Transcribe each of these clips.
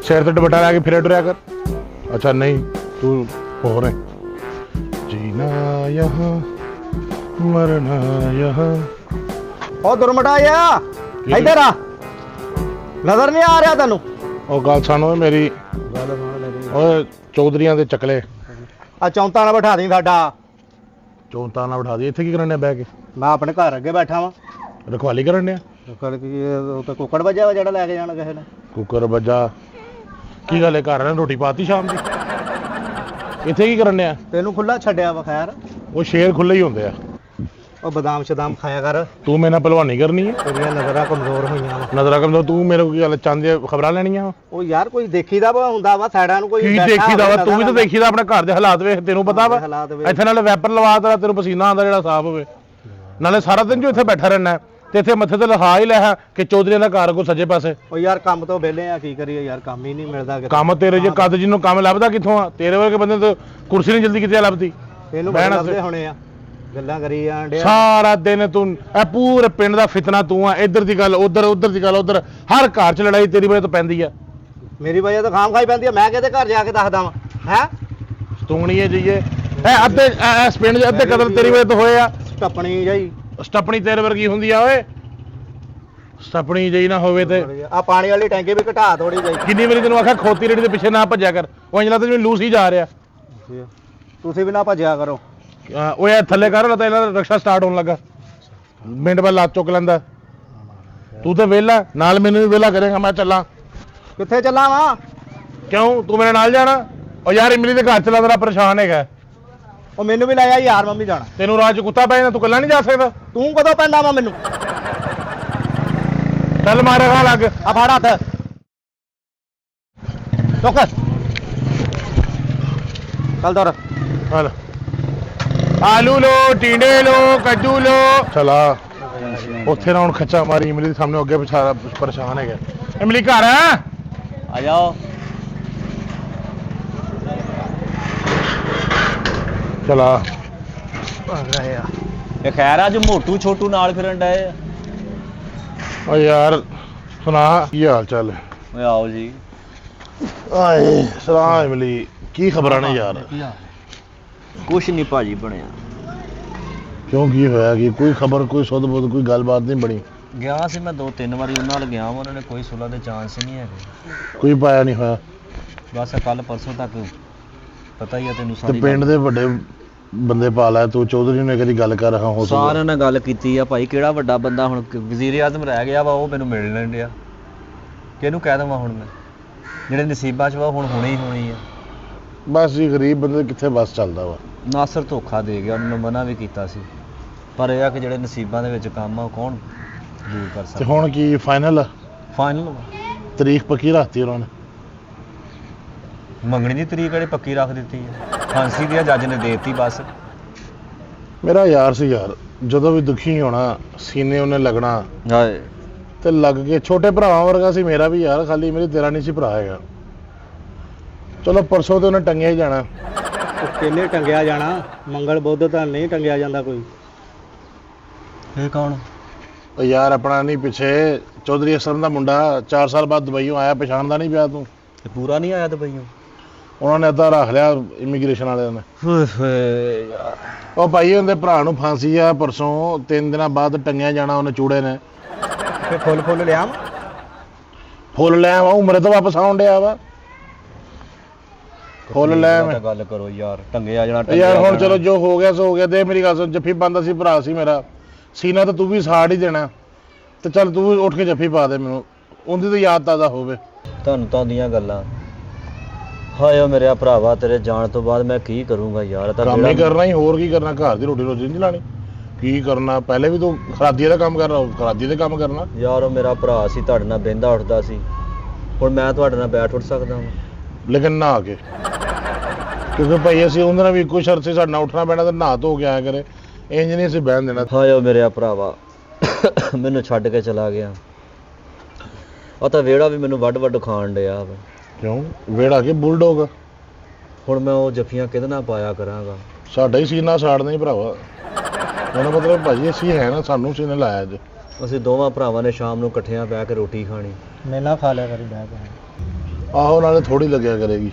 ਸਿਰ ਤੇ ਦੁਪੱਟਾ ਲਾ ਕੇ ਫਿਰੇ ਟੁਰਿਆ ਕਰ। ਅੱਛਾ ਨਹੀਂ ਤੂੰ ਹੋਰ ਹੈ। ਜੀਣਾ ਯਹਾਂ ਮਰਨਾ ਯਹਾਂ। ਉਹ ਦੁਰਮਟਾਇਆ ਇੱਧਰ ਆ, ਨਜ਼ਰ ਨਹੀਂ ਆ ਰਿਹਾ ਤੈਨੂੰ? ਉਹ ਗੱਲ ਸੁਣੋ ਮੇਰੀ, ਓਏ ਚੌਧਰੀਆਂ ਦੇ ਚਕਲੇ ਆ ਚੌਂਤਾ ਨਾ ਬਿਠਾ ਦੀ ਸਾਡਾ। ਚੌਂਤਾ ਨਾ ਬਿਠਾ ਦੇ। ਇੱਥੇ ਕੀ ਕਰਨ ਡਿਆ ਬਹਿ ਕੇ? ਮੈਂ ਆਪਣੇ ਘਰ ਅੱਗੇ ਬੈਠਾ ਵਾਂ। ਰਖਵਾਲੀ ਕਰਨ ਡਿਆ? ਕੱਲ ਕੀ ਉਹ ਤਾਂ ਕੁੱਕੜ ਵੱਜਿਆ ਵਾ ਜਿਹੜਾ ਲੈ ਕੇ ਜਾਣਾ ਕਿਸੇ ਨੇ। ਕੁੱਕਰ ਵੱਜਾ? ਕੀ ਗੱਲ ਹੈ, ਘਰ ਨੇ ਰੋਟੀ ਪਾਤੀ ਸ਼ਾਮ ਦੀ? ਇੱਥੇ ਕੀ ਕਰਨ ਡਿਆ? ਤੈਨੂੰ ਖੁੱਲਾ ਛੱਡਿਆ ਵਾ। ਖੈਰ ਉਹ ਸ਼ੇਰ ਖੁੱਲੇ ਹੀ ਹੁੰਦੇ ਆ। ਉਹ ਬਦਾਮ ਸ਼ਦਾਮ ਖਾਇਆ ਕਰ। ਤੂੰ ਮੇਰੇ ਨਾਲ ਭਲਵਾਨੀ ਕਰਨੀ ਹੈ? ਤੇਰੀਆਂ ਨਜ਼ਰਾਂ ਕਮਜ਼ੋਰ ਹੋਈਆਂ ਵਾ। ਨਜ਼ਰ ਕਮਜ਼ੋਰ? ਤੂੰ ਮੇਰੇ ਕੋਲ ਗੱਲ ਚੰਦ ਖਬਰਾਂ ਲੈਣੀਆਂ? ਉਹ ਯਾਰ ਕੋਈ ਦੇਖੀਦਾ ਵਾ ਹੁੰਦਾ ਵਾ ਸਾਈਡਾਂ ਨੂੰ ਕੋਈ ਕੀ ਦੇਖੀਦਾ ਵਾ? ਤੂੰ ਵੀ ਤਾਂ ਦੇਖੀਦਾ ਆਪਣੇ ਘਰ ਦੇ ਹਾਲਾਤ ਵੇਖ, ਤੈਨੂੰ ਪਤਾ ਵਾ। ਇੱਥੇ ਨਾਲੇ ਵੈਪਰ ਲਵਾ ਤਾ, ਤੈਨੂੰ ਪਸੀਨਾ ਆਉਂਦਾ ਜਿਹੜਾ ਸਾਫ਼ ਹੋਵੇ। ਨਾਲੇ ਸਾਰਾ ਦਿਨ ਜੋ ਇੱਥੇ ਬੈਠਾ ਰਹਿਣਾ ਤੇ ਇੱਥੇ ਮੱਥੇ ਤੇ ਲਿਖਾ ਹੀ ਲਿਆ ਕਿ ਚੌਧਰੀਆਂ ਦਾ ਘਰ ਕੋ ਸੱਜੇ ਪਾਸੇ। ਉਹ ਯਾਰ ਕੰਮ ਤੋਂ ਵਿਹਲੇ ਆ, ਕੀ ਕਰੀਏ ਯਾਰ, ਕੰਮ ਹੀ ਨਹੀਂ ਮਿਲਦਾ ਕਿਤੇ। ਕੰਮ ਤੇਰੇ ਜੇ ਕੱਦ ਜਿਹਨੂੰ ਕੰਮ ਲੱਭਦਾ ਕਿੱਥੋਂ ਆ? ਤੇਰੇ ਵਰਗੇ ਬੰਦੇ ਤੋਂ ਕੁਰਸੀ ਨਹੀਂ ਜਲਦੀ ਕਿਤੇ ਲੱਭਦੀ। ਇਹਨੂੰ ਬੜੇ ਲੱਭਦੇ ਹੋਣੇ ਆ, ਗੱਲਾਂ ਕਰੀ ਜਾਣ ਡਿਆ। ਸਾਰਾ ਦਿਨ ਤੂੰ ਇਹ ਪੂਰੇ ਪਿੰਡ ਦਾ ਫਿਤਨਾ ਤੂੰ ਆ। ਇੱਧਰ ਦੀ ਗੱਲ ਉੱਧਰ, ਉੱਧਰ ਦੀ ਗੱਲ ਉੱਧਰ। ਹਰ ਘਰ 'ਚ ਲੜਾਈ ਤੇਰੀ ਵਜ੍ਹਾ ਤੋਂ ਪੈਂਦੀ ਆ। ਮੇਰੀ ਵਜ੍ਹਾ ਤੋਂ ਖਾਮ ਖਾਈ ਪੈਂਦੀ ਆ। ਮੈਂ ਕਿਹਦੇ ਘਰ ਜਾ ਕੇ ਦੱਸਦਾ ਵਾਂ? ਹੈ ਤੂੰਗਣੀਏ ਜਈਏ ਇਹ ਅੱਧੇ ਇਸ ਪਿੰਡ 'ਚ ਅੱਧੇ ਕਤਲ ਤੇਰੀ ਵਜ੍ਹਾ ਤੋਂ ਹੋਏ ਆ। ਟੱਪਣੀ ਜਾਈ ਸਟੱਪਣੀ ਤੇਰੇ ਵਰਗੀ ਹੁੰਦੀ ਆ ਓਏ। ਸਟੱਪਣੀ ਜਈ ਨਾ ਹੋਵੇ ਤੇ ਆ ਪਾਣੀ ਵਾਲੀ ਟੈਂਕੀ ਵੀ ਘਟਾ ਥੋੜੀ ਜਾਈ। ਕਿੰਨੀ ਵਾਰੀ ਤੈਨੂੰ ਆਖਿਆ ਖੋਤੀ ਰੇੜੀ ਦੇ ਪਿੱਛੇ ਨਾ ਭੱਜਿਆ ਕਰ। ਉਹ ਇੰਜ ਲੱਗਦਾ ਜਿਵੇਂ ਲੂਸ ਹੀ ਜਾ ਰਿਹਾ। ਤੁਸੀਂ ਵੀ ਨਾ ਭੱਜਿਆ ਕਰੋ। ਓਏ ਥੱਲੇ ਕਰ ਲਾ ਤਾਂ ਇਹਨਾਂ ਦਾ ਰਕਸ਼ਾ ਸਟਾਰਟ ਹੋਣ ਲੱਗਾ। ਮਿੰਟ ਬਾਅਦ ਲੱਤ ਚੁੱਕ ਲੈਂਦਾ। ਤੂੰ ਤੇ ਵਿਹਲਾ, ਨਾਲ ਮੈਨੂੰ ਵੀ ਵਿਹਲਾ ਕਰੇਗਾ। ਮੈਂ ਚੱਲਾਂ। ਕਿੱਥੇ ਚੱਲਾਂ ਵਾ? ਕਿਉਂ ਤੂੰ ਮੇਰੇ ਨਾਲ ਜਾਣਾ? ਉਹ ਯਾਰ ਇਮਲੀ ਦੇ ਘਰ ਚਲਾ, ਤੇਰਾ ਪਰੇਸ਼ਾਨ ਹੈਗਾ। ਉਹ ਮੈਨੂੰ ਵੀ ਲੈ ਜਾ ਯਾਰ, ਮੰਮੀ ਜਾਣਾ। ਤੈਨੂੰ ਰਾਹ 'ਚ ਕੁੱਤਾ ਪੈ ਜਾਂਦਾ, ਤੂੰ ਇਕੱਲਾ ਨਹੀਂ ਜਾ ਸਕਦਾ? ਤੂੰ ਕਦੋਂ ਪੈਂਦਾ ਵਾ ਮੈਨੂੰ? ਚੱਲ ਮਾਰੇ ਖਾ ਲੱਗ। ਆ ਫੜ ਹੱਥ ਚੁੱਕ। ਚੱਲ ਦੌੜ। ਚੱਲ ਆਲੂ ਲੋ, ਟੀਂਡੇ ਲੋ, ਕੱਦੂ ਲੋ। ਚਲਾ ਉੱਥੇ ਨਾ ਹੁਣ ਖੱਚਾ ਮਾਰੀ। ਇਮਲੀ ਦੇ ਸਾਹਮਣੇ ਅੱਗੇ ਪਿਛਾਰਾ ਪਰੇਸ਼ਾਨ ਹੈਗਾ। ਇਮਲੀ ਘਰ ਆ? ਆ ਜਾਓ। ਚਲਾ ਇਹ ਖੈਰ ਅੱਜ ਮੋਟੂ ਛੋਟੂ ਨਾਲ ਫਿਰਨ ਡਏ ਆ। ਓ ਯਾਰ ਸੁਣਾ, ਕੀ ਹਾਲ ਚਾਲ? ਓਏ ਆਓ ਜੀ। ਆਏ ਸੁਣਾ ਇਮਲੀ, ਕੀ ਖਬਰਾਂ ਨੇ ਯਾਰ? ਕੁਛ ਨਹੀਂ ਭਾਜੀ ਬਣਿਆ। ਕਿਉਂ ਕੀ ਹੋਇਆ? ਕੀ ਕੋਈ ਖਬਰ, ਕੋਈ ਸੁੱਧ ਬੁੱਧ, ਕੋਈ ਗੱਲਬਾਤ ਨਹੀਂ ਬਣੀ? ਗਿਆ ਸੀ ਮੈਂ 2-3 ਵਾਰੀ ਉਹਨਾਂ ਨਾਲ ਗਿਆ, ਉਹਨਾਂ ਨੇ ਕੋਈ ਸੁਲਾ ਦੇ ਚਾਂਸ ਹੀ ਨਹੀਂ ਹੈਗੇ। ਕੋਈ ਪਾਇਆ ਨਹੀਂ ਹੋਇਆ? ਬਸ ਕੱਲ ਪਰਸੋਂ ਤੱਕ ਪਤਾ ਹੀ ਆ ਤੈਨੂੰ ਤੇ ਸਾਰੀ ਪਿੰਡ ਦੇ ਵੱਡੇ ਬੰਦੇ ਪਾ ਲੈ ਤੂੰ। ਚੌਧਰੀ ਨੇ ਕਦੀ ਗੱਲ ਕਰ ਰਹਾ ਹੋ? ਸਾਰਿਆਂ ਨਾਲ ਗੱਲ ਕੀਤੀ ਆ ਭਾਈ। ਕਿਹੜਾ ਵੱਡਾ ਬੰਦਾ ਹੁਣ ਵਜ਼ੀਰ ਆਜ਼ਮ ਰਹਿ ਗਿਆ ਵਾ, ਉਹ ਮੈਨੂੰ ਮਿਲ ਲੈਣ ਡਿਆ। ਕਿਹਨੂੰ ਕਹਿ ਦੇਵਾਂ ਹੁਣ ਮੈਂ? ਜਿਹੜੇ ਨਸੀਬਾਂ 'ਚ ਵਾ ਹੁਣ ਹੋਣੀ ਹੀ ਹੋਣੀ ਆ। ਬਸ ਜੀ, ਗਰੀਬ ਬੰਦੇ ਕਿੱਥੇ ਬਸ ਚੱਲਦਾ ਵਾ। ਨਾਸਰ ਧੋਖਾ ਦੇ ਗਿਆ, ਉਹਨੂੰ ਮਨਾ ਵੀ ਕੀਤਾ ਸੀ, ਪਰ ਇਹ ਆ ਕਿ ਜਿਹੜੇ ਨਸੀਬਾਂ ਦੇ ਵਿੱਚ ਕੰਮ ਆ ਉਹ ਕੌਣ ਦੂਰ ਕਰ ਤੇ ਸਕਦਾ। ਹੁਣ ਕੀ ਫਾਈਨਲ ਫਾਈਨਲ ਤਰੀਕ ਪੱਕੀ ਰੱਖਤੀ ਉਹਨਾਂ ਨੇ? ਮੰਗਣੀ ਦੀ ਤਰੀਕ ਜਿਹੜੀ ਪੱਕੀ ਰੱਖ ਦਿੱਤੀ ਹੈ, ਫਾਂਸੀ ਦੀ ਜੱਜ ਨੇ ਦੇ ਦਿੱਤੀ ਬਸ। ਮੇਰਾ ਯਾਰ ਸੀ ਯਾਰ, ਜਦੋਂ ਵੀ ਦੁਖੀ ਹੋਣਾ ਸੀਨੇ ਉਹਨੇ ਲੱਗਣਾ ਹਾਏ ਤੇ ਲੱਗ ਕੇ। ਛੋਟੇ ਭਰਾਵਾਂ ਵਰਗਾ ਸੀ ਮੇਰਾ ਵੀ ਯਾਰ, ਖਾਲੀ ਮੇਰੀ ਤੇਰਾ ਨਹੀਂ ਸੀ ਭਰਾ ਹੈਗਾ। ਚਲੋ ਪਰਸੋਂ ਤੇ ਉਹਨੇ ਟੰਗਿਆ ਹੀ ਜਾਣਾ। ਕਿੰਨੇ ਟੰਗਿਆ ਜਾਣਾ? ਮੰਗਲ ਬੁੱਧ ਤਾਂ ਨਹੀਂ ਟੰਗਿਆ ਜਾਂਦਾ ਕੋਈ। ਇਹ ਕੌਣ? ਉਹ ਯਾਰ ਆਪਣਾ ਨਹੀਂ, ਪਿੱਛੇ ਚੌਧਰੀ ਅਸਲਮ ਦਾ ਮੁੰਡਾ 4 ਸਾਲ ਬਾਅਦ ਦੁਬਈੋਂ ਆਇਆ, ਪਛਾਣਦਾ ਨਹੀਂ ਪਿਆ ਤੂੰ? ਇਹ ਪੂਰਾ ਨਹੀਂ ਆਇਆ ਦੁਬਈੋਂ? ਉਹਨਾਂ ਨੇ ਅੱਧਾ ਰੱਖ ਲਿਆ ਇਮੀਗ੍ਰੇਸ਼ਨ ਵਾਲਿਆਂ ਨੇ। ਓਏ ਯਾਰ ਉਹ ਭਾਈ ਉਹਦੇ ਭਰਾ ਨੂੰ ਫਾਂਸੀ ਆ ਪਰਸੋਂ, 3 ਦਿਨਾਂ ਬਾਅਦ ਟੰਗਿਆ ਜਾਣਾ ਉਹਨੇ ਚੂੜੇ ਨੇ। ਫੇ ਫੁੱਲ ਲਿਆ ਫੁੱਲ ਲੈ ਆਵਾਂ, ਉਮਰੇ ਤੋਂ ਵਾਪਸ ਆਉਣ ਡਿਆ ਵਾ। ਫੁੱਲ ਲੈ ਮੈਂ ਗੱਲ ਕਰੋ ਯਾਰ, ਟੰਗਿਆ ਜਾਣਾ ਯਾਰ। ਹੁਣ ਚਲੋ ਜੋ ਹੋ ਗਿਆ ਸੋ ਹੋ ਗਿਆ। ਦੇ ਮੇਰੀ ਗੱਲ ਸੁਣ, ਜੱਫੀ ਪਾਉਂਦਾ ਸੀ ਭਰਾ ਸੀ ਮੇਰਾ, ਸੀਨਾ ਤਾਂ ਤੂੰ ਵੀ ਸਾੜ ਹੀ ਦੇਣਾ। ਤੇ ਚੱਲ ਤੂੰ ਵੀ ਉੱਠ ਕੇ ਜੱਫੀ ਪਾ ਦੇ ਮੈਨੂੰ, ਉਹਦੀ ਤਾਂ ਯਾਦ ਤਾਜ਼ਾ ਹੋਵੇ। ਤੁਹਾਨੂੰ ਤਾਂ ਦੀਆਂ ਗੱਲਾਂ। ਹਾਏ ਮੇਰੇ ਭਰਾਵਾ, ਤੇਰੇ ਜਾਣ ਤੋਂ ਬਾਅਦ ਮੈਂ ਕੀ ਕਰੂੰਗਾ ਯਾਰ? ਤਾਂ ਕੰਮ ਹੀ ਕਰਨਾ ਹੀ, ਹੋਰ ਕੀ ਕਰਨਾ? ਘਰ ਦੀ ਰੋਟੀ ਰੋਜੀ ਨਹੀਂ ਲਾਣੀ? ਕੀ ਕਰਨਾ? ਪਹਿਲੇ ਵੀ ਤੂੰ ਖਰਾਦੀ ਦਾ ਕੰਮ ਕਰਨਾ, ਖਰਾਦੀ ਦੇ ਕੰਮ ਕਰਨਾ ਯਾਰ। ਉਹ ਮੇਰਾ ਭਰਾ ਸੀ, ਤੁਹਾਡੇ ਨਾਲ ਬਹਿੰਦਾ ਉੱਠਦਾ ਸੀ। ਹੁਣ ਮੈਂ ਤੁਹਾਡੇ ਨਾਲ ਬੈਠ ਉੱਠ ਸਕਦਾ ਹਾਂ? ਲੇਕਿਨ ਨਹਾ ਕੇ। ਕਿਉਂਕਿ ਭਾਈ ਅਸੀਂ ਉਹਦੇ ਨਾਲ ਵੀ ਇੱਕੋ ਸ਼ਰਤ ਸੀ, ਸਾਡੇ ਨਾਲ ਉੱਠਣਾ ਪੈਣਾ ਤੇ ਨਹਾ ਧੋ ਕੇ ਆਇਆ ਕਰੇ। ਇੰਜ ਨਹੀਂ ਅਸੀਂ ਬਹਿਣ ਦੇਣਾ। ਹਾਏ ਮੇਰੇ ਭਰਾਵਾ, ਮੈਨੂੰ ਛੱਡ ਕੇ ਚਲਾ ਗਿਆ। ਉਹ ਤਾਂ ਵਿਹੜਾ ਵੀ ਮੈਨੂੰ ਵੱਢ ਖਾਣ ਡਿਆ ਵਾ। ਕਿਉਂ? ਵਿਹੜਾ ਕੇ ਬੁਲਡੋਗ? ਹੁਣ ਮੈਂ ਉਹ ਜੱਫੀਆਂ ਕਿਹਦੇ ਨਾਲ ਪਾਇਆ ਕਰਾਂਗਾ? ਸਾਡਾ ਹੀ ਸੀਨਾ ਸਾੜਨਾ ਹੀ ਭਰਾਵਾ। ਉਹਦਾ ਮਤਲਬ ਭਾਜੀ ਅਸੀਂ ਹੈ ਨਾ, ਸਾਨੂੰ ਸੀਨੇ ਲਾਇਆ ਜੇ। ਅਸੀਂ ਦੋਵਾਂ ਭਰਾਵਾਂ ਨੇ ਸ਼ਾਮ ਨੂੰ ਇਕੱਠਿਆਂ ਬਹਿ ਕੇ ਰੋਟੀ ਖਾਣੀ। ਮੇਲਾ ਖਾ ਲਿਆ ਕਰੀ ਬਹਿ ਕੇ। ਆਹੋ ਨਾਲੇ ਥੋੜੀ ਲੱਗਿਆ ਕਰੇਗੀ।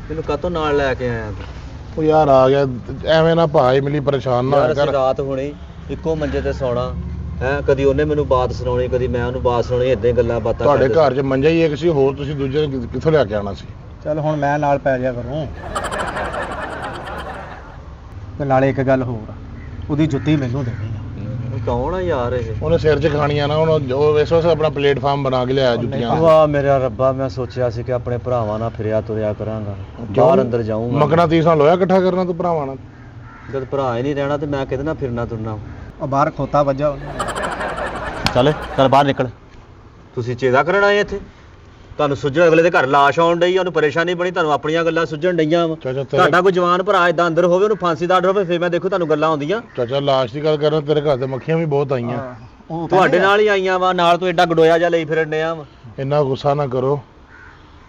ਤੈਨੂੰ ਕਾਹਤੋਂ ਨਾਲ ਲੈ ਕੇ ਆਇਆ ਤੂੰ? ਉਹ ਯਾਰ ਆ ਗਿਆ ਐਵੇਂ ਨਾ ਭਾਈ ਮਿਲੀ ਪਰੇਸ਼ਾਨ ਨਾ ਯਾਰ ਹੋਇਆ ਅਸੀਂ ਕਰ। ਰਾਤ ਹੋਣੀ ਇੱਕੋ ਮੰਜੇ ਤੇ ਸੌਣਾ ਹੈ, ਕਦੀ ਉਹਨੇ ਮੈਨੂੰ ਬਾਤ ਸੁਣਾਉਣੀ, ਕਦੀ ਮੈਂ ਉਹਨੂੰ ਬਾਤ ਸੁਣਾਉਣੀ, ਇਦਾਂ ਹੀ ਗੱਲਾਂ ਬਾਤਾਂ ਤੁਹਾਡੇ ਕਰਦੇ ਘਰ 'ਚ ਮੰਜਾ ਹੀ ਇੱਕ ਸੀ, ਹੋਰ ਤੁਸੀਂ ਦੂਜੇ ਨੂੰ ਕਿੱਥੋਂ ਲਿਆ ਕੇ ਆਣਾ ਸੀ? ਚੱਲ ਹੁਣ ਮੈਂ ਨਾਲ ਪੈ ਜਾ ਕਰੂੰ। ਤੇ ਨਾਲੇ ਇੱਕ ਗੱਲ ਹੋਰ, ਉਹਦੀ ਜੁੱਤੀ ਮੈਨੂੰ ਦੇਣੀ ਆ। ਕੌਣ ਆ ਯਾਰ ਇਹ? ਉਹਨੇ ਸਿਰ 'ਚ ਖਾਣੀਆਂ ਨਾ, ਹੁਣ ਉਹ ਇਸ ਵਾਰ ਆਪਣਾ ਪਲੇਟਫਾਰਮ ਬਣਾ ਕੇ ਲਿਆਇਆ ਜੁੱਤੀਆਂ। ਵਾਹ ਮੇਰਾ ਰੱਬਾ, ਮੈਂ ਸੋਚਿਆ ਸੀ ਕਿ ਆਪਣੇ ਭਰਾਵਾਂ ਨਾਲ ਫਿਰਿਆ ਤੁਰਿਆ ਕਰਾਂਗਾ, ਬਾਹਰ ਅੰਦਰ ਜਾਊਂਗਾ। ਮਕਣਾ 30 ਸਾਲ ਹੋਇਆ ਇਕੱਠਾ ਕਰਨਾ ਤੂੰ ਭਰਾਵਾਂ ਨਾਲ। ਜਦ ਭਰਾ ਹੀ ਨਹੀਂ ਰਹਿਣਾ ਤੇ ਮੈਂ ਕਿਹਦੇ ਨਾਲ ਫਿਰਨਾ ਤੁਰਨਾ? ਉਹ ਬਾਹਰ ਖੋਤਾ ਵੱਜਾ ਉਹਨੇ। ਚੱਲ ਚੱਲ ਬਾਹਰ ਨਿਕਲ। ਤੁਸੀਂ ਚੇਦਾ ਕਰਨ ਆਏ ਇੱਥੇ? ਤੁਹਾਨੂੰ ਸੁੱਝਣ ਅਗਲੇ ਦੇ ਘਰ ਲਾਸ਼ ਆਉਣ ਡਈ, ਉਹਨੂੰ ਪਰੇਸ਼ਾਨੀ ਬਣੀ, ਤੁਹਾਨੂੰ ਆਪਣੀਆਂ ਗੱਲਾਂ ਸੁੱਝਣ ਡਈਆਂ ਵਾ। ਚਾਚਾ ਤੁਹਾਡਾ ਕੋਈ ਜਵਾਨ ਭਰਾ ਇਦਾਂ ਅੰਦਰ ਹੋਵੇ, ਉਹਨੂੰ ਫਾਂਸੀ ਦਾ ਆਰਡਰ ਹੋਵੇ, ਫਿਰ ਮੈਂ ਦੇਖੋ ਤੁਹਾਨੂੰ ਗੱਲਾਂ ਆਉਂਦੀਆਂ। ਚਾਚਾ ਲਾਸ਼ ਦੀ ਗੱਲ ਕਰਨਾ, ਤੇਰੇ ਘਰ ਤੇ ਮੱਖੀਆਂ ਵੀ ਬਹੁਤ ਆਈਆਂ। ਉਹ ਤੁਹਾਡੇ ਨਾਲ ਹੀ ਆਈਆਂ ਵਾ, ਨਾਲ ਤੋਂ ਐਡਾ ਗਡੋਇਆ ਜਿਹਾ ਲਈ ਫਿਰਨ ਡਿਆ ਵਾ। ਇੰਨਾ ਗੁੱਸਾ ਨਾ ਕਰੋ,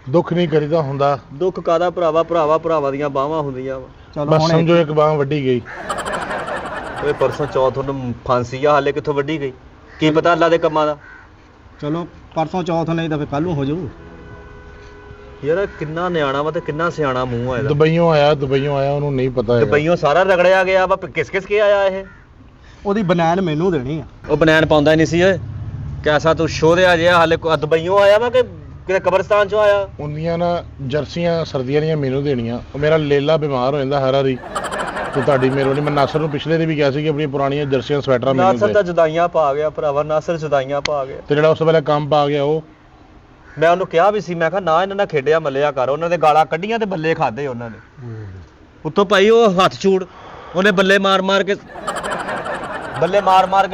ਦੁੱਖ ਨਹੀਂ ਕਰੀਦਾ ਹੁੰਦਾ। ਦੁੱਖ ਕਾਦਾ ਭਰਾਵਾ, ਭਰਾਵਾਂ ਦੀਆਂ ਬਾਹਾਂ ਹੁੰਦੀਆਂ ਵਾ। ਚਲੋ ਬਸ ਹੁਣ ਸਮਝੋ ਇੱਕ ਬਾਂਹ ਵੱਢੀ ਗਈ। ਓਏ ਪਰਸੋਂ ਚੌਥ ਨੂੰ ਫਾਂਸੀ ਆ, ਹਾਲੇ ਕਿੱਥੋਂ ਵੱਢੀ ਗਈ? ਕੀ ਪਤਾ ਅੱਲਾ ਦੇ ਕੰਮਾਂ ਦਾ। ਚਲੋ ਪਰਸੋਂ ਚੌਥ ਨਹੀਂ ਤਾਂ ਫਿਰ ਕੱਲ ਨੂੰ ਹੋ ਜਾਊ। ਯਾਰ ਕਿੰਨਾ ਨਿਆਣਾ ਵਾ ਤੇ ਕਿੰਨਾ ਸਿਆਣਾ ਮੂੰਹ ਆ ਇਹਦਾ। ਦੁਬਈਓਂ ਆਇਆ ਉਹਨੂੰ ਨਹੀਂ ਪਤਾ ਹੈਗਾ। ਦੁਬਈਓਂ ਸਾਰਾ ਰਗੜਿਆ ਗਿਆ ਵਾ, ਕਿਸ ਕੇ ਆਇਆ ਇਹ? ਉਹਦੀ ਬਨੈਣ ਮੈਨੂੰ ਦੇਣੀ ਆ। ਉਹ ਬਨੈਣ ਪਾਉਂਦਾ ਹੀ ਨਹੀਂ ਸੀ ਓਏ। ਕੈਸਾ ਤੂੰ ਸ਼ੋਧਿਆ ਜਿਹਾ, ਹਾਲੇ ਦੁਬਈਓਂ ਆਇਆ ਵਾ ਕਿ ਕਿਤੇ ਕਬਰਸਤਾਨ ਚੋਂ ਆਇਆ? ਉਹਦੀਆਂ ਨਾ ਜਰਸੀਆਂ ਸਰਦੀਆਂ ਦੀਆਂ ਮੈਨੂੰ ਦੇਣੀਆਂ। ਉਹ ਮੇਰਾ ਲੇਲਾ ਬਿਮਾਰ ਹੋ ਜਾਂਦਾ ਹਰ ਵਾਰੀ, ਤੇ ਤੁਹਾਡੀ ਮਿਹਰਬਾਨੀ। ਮੈਂ ਨਾਸਰ ਨੂੰ ਪਿਛਲੇ ਦੇ ਵੀ ਕਿਹਾ ਸੀ ਕਿ ਆਪਣੀਆਂ ਪੁਰਾਣੀਆਂ ਜਰਸੀਆਂ ਸਵੈਟਰਾਂ ਮੈਨੂੰ ਨਾਸਰ ਦੇ। ਤਾਂ ਜੁਦਾਈਆਂ ਪਾ ਗਿਆ ਭਰਾਵਾ, ਨਾਸਰ ਜੁਦਾਈਆਂ ਪਾ ਗਿਆ। ਤੇ ਜਿਹੜਾ ਉਸ ਵੇਲੇ ਕੰਮ ਪਾ ਗਿਆ ਉਹ ਮੈਂ ਉਹਨੂੰ ਕਿਹਾ ਵੀ ਸੀ, ਮੈਂ ਕਿਹਾ ਨਾ ਇਹਨਾਂ ਨਾਲ ਖੇਡਿਆ ਮੱਲਿਆ ਕਰ। ਉਹਨਾਂ ਦੇ ਗਾਲਾਂ ਕੱਢੀਆਂ ਤੇ ਬੱਲੇ ਖਾਦੇ ਉਹਨਾਂ ਨੇ। ਉੱਤੋਂ ਭਾਈ ਉਹ ਹੱਥ ਛੂੜ, ਉਹਨੇ ਬੱਲੇ ਮਾਰ ਮਾਰ ਕੇ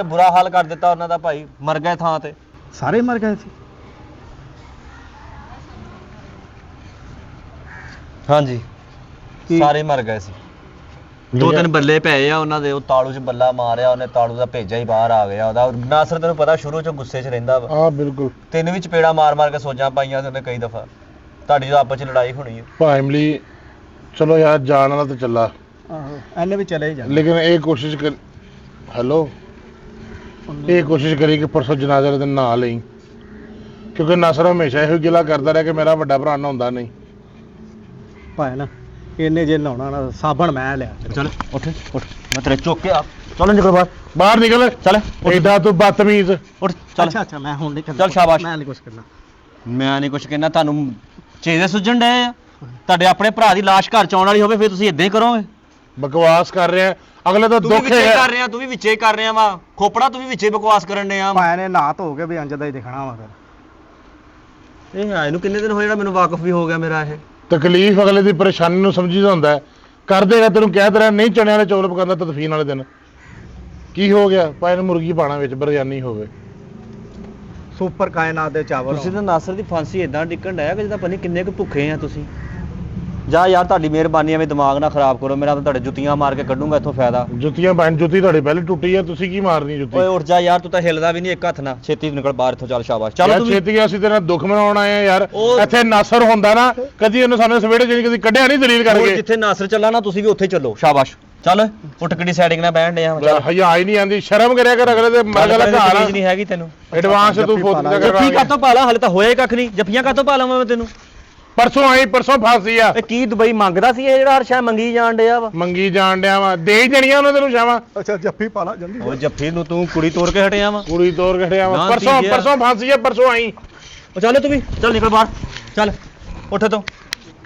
ਬੁਰਾ ਹਾਲ ਕਰ ਦਿੱਤਾ ਉਹਨਾਂ ਦਾ। ਭਾਈ ਮਰ ਗਏ ਥਾਂ ਤੇ। ਸਾਰੇ ਮਰ ਗਏ ਸੀ। ਹਾਂਜੀ ਸਾਰੇ ਮਰ ਗਏ ਸੀ। ਦੋ ਤਿੰਨ ਬੱਲੇ ਪਏ ਆ ਉਹਨਾਂ ਦੇ, ਉਹ ਤਾਲੂ 'ਚ ਬੱਲਾ ਮਾਰਿਆ ਉਹਨੇ, ਤਾਲੂ ਦਾ ਭੇਜਾ ਹੀ ਬਾਹਰ ਆ ਗਿਆ ਉਹਦਾ। ਨਾਸਰ ਤੈਨੂੰ ਪਤਾ ਸ਼ੁਰੂ 'ਚ ਗੁੱਸੇ 'ਚ ਰਹਿੰਦਾ ਵਾ। ਹਾਂ ਬਿਲਕੁਲ। ਤਿੰਨ ਵੀ ਚਪੇੜਾ ਮਾਰ ਮਾਰ ਕੇ ਸੋਜਾਂ ਪਾਈਆਂ ਤੇ ਉਹਨੇ ਕਈ ਦਫਾ। ਤੁਹਾਡੀ ਤਾਂ ਆਪਸ 'ਚ ਲੜਾਈ ਹੋਣੀ ਹੈ। ਭਾਈਮਲੀ ਚਲੋ ਯਾਰ, ਜਾਣ ਵਾਲਾ ਤਾਂ ਚੱਲਾ, ਆਹੋ ਐਨੇ ਵੀ ਚਲੇ ਜਾ। ਲੇਕਿਨ ਇਹ ਕੋਸ਼ਿਸ਼ ਕਰ, ਹੈਲੋ, ਇਹ ਕੋਸ਼ਿਸ਼ ਕਰੀ ਕਿ ਪਰਸੋਂ ਜਨਾਜ਼ੇ ਵਾਲੇ ਦਿਨ ਨਹਾ ਲਈ, ਕਿਉਂਕਿ ਨਾਸਰ ਹਮੇਸ਼ਾ ਇਹੋ ਗਿਲਾ ਕਰਦਾ ਰਿਹਾ ਕਿ ਮੇਰਾ ਵੱਡਾ ਭਰਾ ਨਹਾਉਂਦਾ ਨਹੀਂ। ਭਾਵੇਂ ਨਾ ਇਹਨੇ ਜੇ ਨਹਾਉਣਾ ਨਾ, ਸਾਬਣ ਮੈਂ ਲਿਆ। ਚੱਲ ਉੱਠ ਮੈਂ ਤੇਰੇ ਚੁੱਕ ਕੇ ਆ। ਚੱਲ ਨਿਕਲ ਬਾਹਰ ਨਿਕਲ। ਚੱਲ ਐਡਾ ਤੂੰ ਬਦਤਮੀਜ਼। ਉੱਠ ਚੱਲ। ਅੱਛਾ ਮੈਂ ਹੁਣ ਨਹੀਂ ਕਰਨਾ। ਚੱਲ ਸ਼ਾਬਾਸ਼। ਮੈਂ ਨਹੀਂ ਕੁਛ ਕਰਨਾ। ਮੈਂ ਨਹੀਂ ਕੁਛ ਕਹਿਣਾ, ਤੁਹਾਨੂੰ ਚੇਦੇ ਸੁੱਝਣ ਡਏ ਆ। ਤੁਹਾਡੇ ਆਪਣੇ ਭਰਾ ਦੀ ਲਾਸ਼ ਘਰ ਚ ਆਉਣ ਵਾਲੀ ਹੋਵੇ, ਫਿਰ ਤੁਸੀਂ ਇਦਾਂ ਹੀ ਕਰੋਗੇ? ਬਕਵਾਸ ਕਰ ਰਿਹਾ, ਅਗਲੇ ਤਾਂ ਤੂੰ ਵੀ ਦੁੱਖ ਵਿੱਚੇ ਹੈ। ਕਰ ਰਿਹਾ, ਤੂੰ ਵੀ ਵਿੱਚੇ ਕਰ ਰਿਹਾ ਵਾ ਖੋਪੜਾ, ਤੂੰ ਵੀ ਵਿੱਚੇ ਬਕਵਾਸ ਕਰਨ ਡਿਆ ਵਾ। ਭਾਵੇਂ ਨੇ ਨਹਾ ਧੋ ਕੇ ਵੀ ਅੰਜ ਦਾ ਹੀ ਦਿਖਣਾ ਵਾ ਫਿਰ। ਇਹ ਇਹਨੂੰ ਕਿੰਨੇ ਦਿਨ ਹੋਏ ਜਿਹੜਾ ਮੈਨੂੰ ਵਾਕਫ ਵੀ ਹੋ ਗਿਆ ਮੇਰਾ ਇਹ। ਤਕਲੀਫ ਅਗਲੇ ਦੀ ਪਰੇਸ਼ਾਨੀ ਨੂੰ ਸਮਝੀਦਾ ਹੁੰਦਾ ਹੈ। ਕਰ ਦੇਗਾ, ਤੈਨੂੰ ਕਹਿ ਤੇਰਾ ਨਹੀਂ ਚਣਿਆਂ ਵਾਲੇ ਚੌਲ ਪਕਾਉਂਦਾ ਤਦਫੀਨ ਵਾਲੇ ਦਿਨ। ਕੀ ਹੋ ਗਿਆ? ਭਾਵੇਂ ਨੂੰ ਮੁਰਗੀ ਪਾਣਾ ਵਿੱਚ ਬਰਿਆਨੀ ਹੋਵੇ। ਸੁਪਰ ਕਾਇਨਾਤ ਦੇ ਚਾਵਲ। ਤੁਸੀਂ ਤਾਂ ਨਾਸਰ ਦੀ ਫਾਂਸੀ ਇਦਾਂ ਡਿੱਕਣ ਡਿਆ ਕਿ ਜਿੱਦਾਂ ਪਤਾ ਨਹੀਂ ਕਿੰਨੇ ਕੁ ਭੁੱਖੇ ਆ ਤੁਸੀਂ। ਜਾ ਯਾਰ, ਤੁਹਾਡੀ ਮਿਹਰਬਾਨੀ, ਐਵੇਂ ਦਿਮਾਗ ਨਾ ਖਰਾਬ ਕਰੋ ਮੇਰਾ, ਤਾਂ ਤੁਹਾਡੇ ਜੁੱਤੀਆਂ ਮਾਰ ਕੇ ਕੱਢੂੰਗਾ ਇੱਥੋਂ ਫਾਇਦਾ। ਜੁੱਤੀਆਂ ਬਣ, ਜੁੱਤੀ ਤੁਹਾਡੀ ਪਹਿਲੇ ਟੁੱਟੀ ਆ, ਤੁਸੀਂ ਕੀ ਮਾਰਨੀ ਜੁੱਤੀ? ਓਏ ਉੱਠ ਜਾ ਯਾਰ, ਤੂੰ ਤਾਂ ਹਿੱਲਦਾ ਵੀ ਨਹੀਂ ਇੱਕ ਹੱਥ ਨਾਲ। ਛੇਤੀ ਨਿਕਲ ਬਾਹਰ ਇੱਥੋਂ, ਚੱਲ ਸ਼ਾਬਾਸ਼। ਚੱਲ ਯਾਰ ਤੂੰ ਛੇਤੀ ਗਿਆ, ਅਸੀਂ ਤੇਰਾ ਦੁੱਖ ਮਨਾਉਣ ਆਏ ਆ ਯਾਰ। ਉਹ- ਇੱਥੇ ਨਾਸਰ ਹੁੰਦਾ ਨਾ, ਕਦੀ ਉਹਨੇ ਸਾਨੂੰ ਸਵੇੜੇ ਜਿਹੜੀ ਕਦੀ ਕੱਢਿਆ ਨਹੀਂ ਦਲੀਲ ਹੋਰ ਕਰਕੇ। ਜਿੱਥੇ ਨਾਸਰ ਚੱਲਾ ਨਾ, ਤੁਸੀਂ ਵੀ ਉੱਥੇ ਚੱਲੋ। ਸ਼ਾਬਾਸ਼ ਚੱਲ ਉੱਠ, ਕਿਹੜੀ ਸੈਟਿੰਗ ਨਾਲ ਬਹਿਣ ਡਿਆ ਯਾਰ ਹਯਾ ਹੀ ਨਹੀਂ ਆਂਦੀ, ਸ਼ਰਮ ਕਰਿਆ ਕਰ। ਅਗਲੇ ਦੇ ਮਰਗਲਾ ਘਰ ਨਹੀਂ ਹੈਗੀ ਤੈਨੂੰ। ਐਡਵਾਂਸ ਤੂੰ ਫੋਨ ਤੇ ਕਰਵਾ ਜੱਫੀ ਗਿਆ। ਕਾਤੋਂ ਪਾ ਲਾ, ਹਲੇ ਤਾਂ ਹੋਇਆ ਹੀ ਕੱਖ ਨਹੀਂ। ਜੱਫੀਆਂ ਕਾਤੋਂ ਪਾ ਲਾਵਾਂ ਮੈਂ ਤੈਨੂੰ? ਪਰਸੋਂ ਆਈ, ਪਰਸੋਂ ਫਾਂਸੀ ਆ। ਇਹ ਕੀ ਦੁਬਈ ਮੰਗਦਾ ਸੀ ਇਹ ਜਿਹੜਾ ਹਰ ਸ਼ੈ ਮੰਗੀ ਜਾਣ ਡਿਆ ਵਾ? ਮੰਗੀ ਜਾਣ ਡਿਆ ਵਾ, ਦੇ ਹੀ ਦੇਣੀਆਂ ਉਹਨੇ ਤੈਨੂੰ ਸ਼ਾਵਾਂ। ਅੱਛਾ ਜੱਫੀ ਪਾ ਲਾ ਜਲਦੀ। ਉਹ ਜੱਫੀ ਨੂੰ ਤੂੰ ਕੁੜੀ ਤੋੜ ਕੇ ਹਟਿਆ ਵਾ। ਕੁੜੀ ਤੋਰ ਘਟਿਆ ਵਾ। ਨਾ ਪਰਸੋਂ ਧੀਏ। ਪਰਸੋਂ ਫਾਂਸੀ ਆ, ਪਰਸੋਂ ਆਈ। ਉਹ ਚੱਲ ਤੂੰ ਵੀ ਚੱਲ, ਨਿਕਲ ਬਾਹਰ ਚੱਲ। ਉੱਠ ਤੋਂ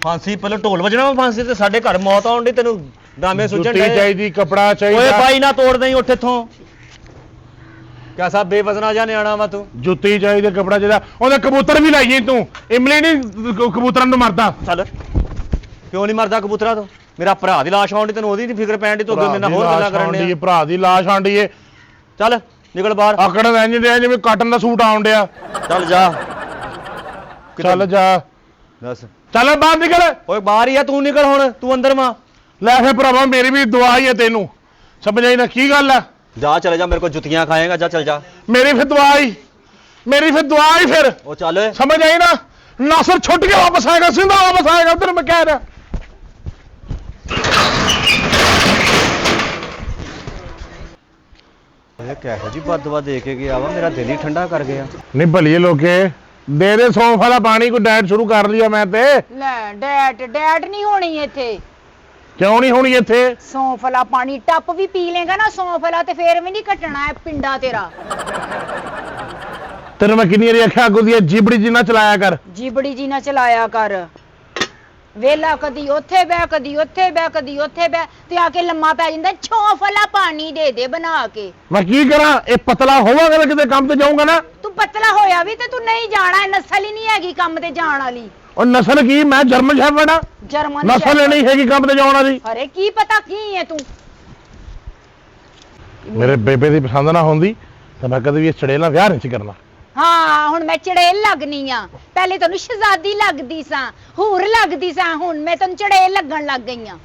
ਫਾਂਸੀ, ਪਹਿਲਾਂ ਢੋਲ ਵੱਜਣਾ ਵਾ ਫਾਂਸੀ ਤੇ। ਸਾਡੇ ਘਰ ਮੌਤ ਆਉਣ ਦੀ, ਤੈਨੂੰ ਡਰਾਮੇ ਸੁਝਣ ਜੁੱਤੀ ਡਏ। ਚਾਹੀਦੀ, ਕਪੜਾ ਓਏ ਚਾਹੀਦਾ। ਬਾਈ ਨਾ ਤੋੜ ਦੇਈ, ਉੱਠ ਇੱਥੋਂ। ਕਿਆ ਬੇਵਜ਼ਨਾ ਜਿਹਾ ਨਿਆਣਾ ਵਾ ਤੂੰ। ਜੁੱਤੀ ਚਾਹੀਦੀ, ਕਪੜਾ ਚਾਹੀਦਾ। ਉਹਦੇ ਕਬੂਤਰ ਵੀ ਲਾਈਏ ਤੂੰ। ਇਮਲੀ ਨਹੀਂ ਕਬੂਤਰਾਂ ਨੂੰ ਮਰਦਾ। ਚੱਲ, ਕਿਉਂ ਨਹੀਂ ਮਰਦਾ ਕਬੂਤਰਾਂ ਤੋਂ? ਮੇਰਾ ਭਰਾ ਦੀ ਲਾਸ਼ ਆਉਣ ਦੀ, ਤੈਨੂੰ ਉਹਦੀ ਨਹੀਂ ਫਿਕਰ ਪੈਣ ਦੀ? ਤੂੰ ਅੱਗੇ ਮੇਰੇ ਨਾਲ ਹੋਰ ਗੱਲਾਂ ਕਰਨ ਡਿਆ। ਭਰਾ ਦੀ ਲਾਸ਼ ਆਂਡੀ ਏ। ਚੱਲ ਨਿਕਲ ਬਾਹਰ। ਆਕੜ ਇੰਜ ਦੇ ਜਿਵੇਂ ਕਾਟਨ ਦਾ ਸੂਟ ਆਉਣ ਡਿਆ। ਚੱਲ ਜਾ। ਚੱਲ ਜਾ, ਦੱਸ। ਚੱਲ ਬਾਹਰ ਨਿਕਲ। ਓਏ ਬਾਹਰ ਹੀ ਆ, ਤੂੰ ਨਿਕਲ ਹੁਣ, ਤੂੰ ਅੰਦਰ ਵਾ। ਲੈ ਫੇ ਭਰਾਵਾ, ਮੇਰੀ ਵੀ ਦੁਆ ਹੀ ਹੈ ਤੈਨੂੰ। ਸਮਝ ਆਈ ਨਾ ਕੀ ਗੱਲ ਆ? ਜਾ ਚਲੇ ਜਾ, ਮੇਰੇ ਕੋਲ ਜੁੱਤੀਆਂ ਖਾਏਗਾ। ਜਾ ਚੱਲ ਜਾ। ਮੇਰੀ ਫਿਰ ਦੁਆ ਹੀ, ਮੇਰੀ ਫਿਰ ਦੁਆ ਹੀ ਫਿਰ। ਉਹ ਚੱਲ। ਸਮਝ ਆਈ ਨਾ? ਨਾਸਰ ਛੁੱਟ ਕੇ ਵਾਪਸ ਆਏਗਾ, ਸਿੰਧਾ ਵਾਪਸ ਆਏਗਾ, ਤੈਨੂੰ ਮੈਂ ਕਹਿ ਰਿਹਾ। ਇਹ ਕਿਹੋ ਜੀ ਬਦਦੁਆ ਦੇ ਕੇ ਗਿਆ ਵਾ, ਮੇਰਾ ਦਿਲ ਹੀ ਠੰਡਾ ਕਰ ਗਿਆ। ਨਹੀਂ ਭਲੀਏ ਲੋਕੇ, ਦੇ ਦੇ ਸੌਂਫ ਵਾਲਾ ਪਾਣੀ, ਕੋਈ ਡਾਈਟ ਸ਼ੁਰੂ ਕਰ ਲਿਆ ਮੈਂ ਤੇ। ਲੈ ਡੈਟ ਨਹੀਂ ਹੋਣੀ ਇੱਥੇ। ਕਿਉਂ ਨਹੀਂ ਹੋਣੀ ਇੱਥੇ? ਸੌਂਫ ਵਾਲਾ ਪਾਣੀ ਟੱਪ ਵੀ ਪੀ ਲੇਗਾ ਨਾ ਸੌਂਫ ਵਾਲਾ ਤੇ ਫੇਰ ਵੀ ਨਹੀਂ ਘਟਣਾ ਹੈ ਪਿੰਡਾ ਤੇਰਾ। ਤੈਨੂੰ ਮੈਂ ਕਿੰਨੀ ਵਾਰੀ ਆਖਿਆ ਅੱਗੋਂ ਦੀ ਜਿਬੜੀ ਜੀ ਨਾ ਚਲਾਇਆ ਕਰ। ਜਿਬੜੀ ਜੀ ਨਾ ਚਲਾਇਆ ਕਰ। ਵੇਲਾ ਕਦੀ ਉੱਥੇ ਬਹਿ ਕਦੀ ਉੱਥੇ ਬਹਿ ਕਦੀ ਉੱਥੇ ਬਹਿ ਤੇ ਆ ਕੇ ਲੰਮਾ ਪੈ ਜਾਂਦਾ। ਸੌਂਫ ਵਾਲਾ ਪਾਣੀ ਦੇ ਦੇ ਬਣਾ ਕੇ। ਮੈਂ ਕੀ ਕਰਾਂ? ਇਹ ਪਤਲਾ ਹੋਵਾਂਗਾ ਤਾਂ ਕਿਤੇ ਕੰਮ ਤੇ ਜਾਊਂਗਾ ਨਾ। ਤੂੰ ਪਤਲਾ ਹੋਇਆ ਵੀ ਤੇ ਤੂੰ ਨਹੀਂ ਜਾਣਾ। ਨਸਲ ਹੀ ਨਹੀਂ ਹੈਗੀ ਕੰਮ ਤੇ ਜਾਣ ਵਾਲੀ। ਉਹ ਨਸਲ ਕੀ? ਮੈਂ ਜਰਮਨ ਸ਼ੈਫਰਡ ਆ। ਜਰਮਨ ਨਸਲ ਨਹੀਂ ਹੈਗੀ ਕੰਮ ਤੇ ਜਾਣ ਵਾਲੀ। ਅਰੇ ਕੀ ਪਤਾ ਕੀ ਹੈ ਤੂੰ। ਮੇਰੇ ਬੇਬੇ ਦੀ ਪਸੰਦ ਨਾ ਹੁੰਦੀ ਤਾਂ ਮੈਂ ਕਦੇ ਵੀ ਇਸ ਚੜੇਲ ਨਾਲ ਵਿਆਹ ਨਹੀਂ ਸੀ ਕਰਨਾ। ਹਾਂ ਹੁਣ ਮੈਂ ਚੜੇਲ ਲੱਗਣੀ ਆ। ਪਹਿਲੇ ਤੈਨੂੰ ਸ਼ਹਿਜ਼ਾਦੀ ਲੱਗਦੀ ਸਾਂ, ਹੂਰ ਲੱਗਦੀ ਸਾਂ, ਹੁਣ ਮੈਂ ਤੈਨੂੰ ਚੜੇਲ ਲੱਗਣ ਲੱਗ ਗਈ ਆ।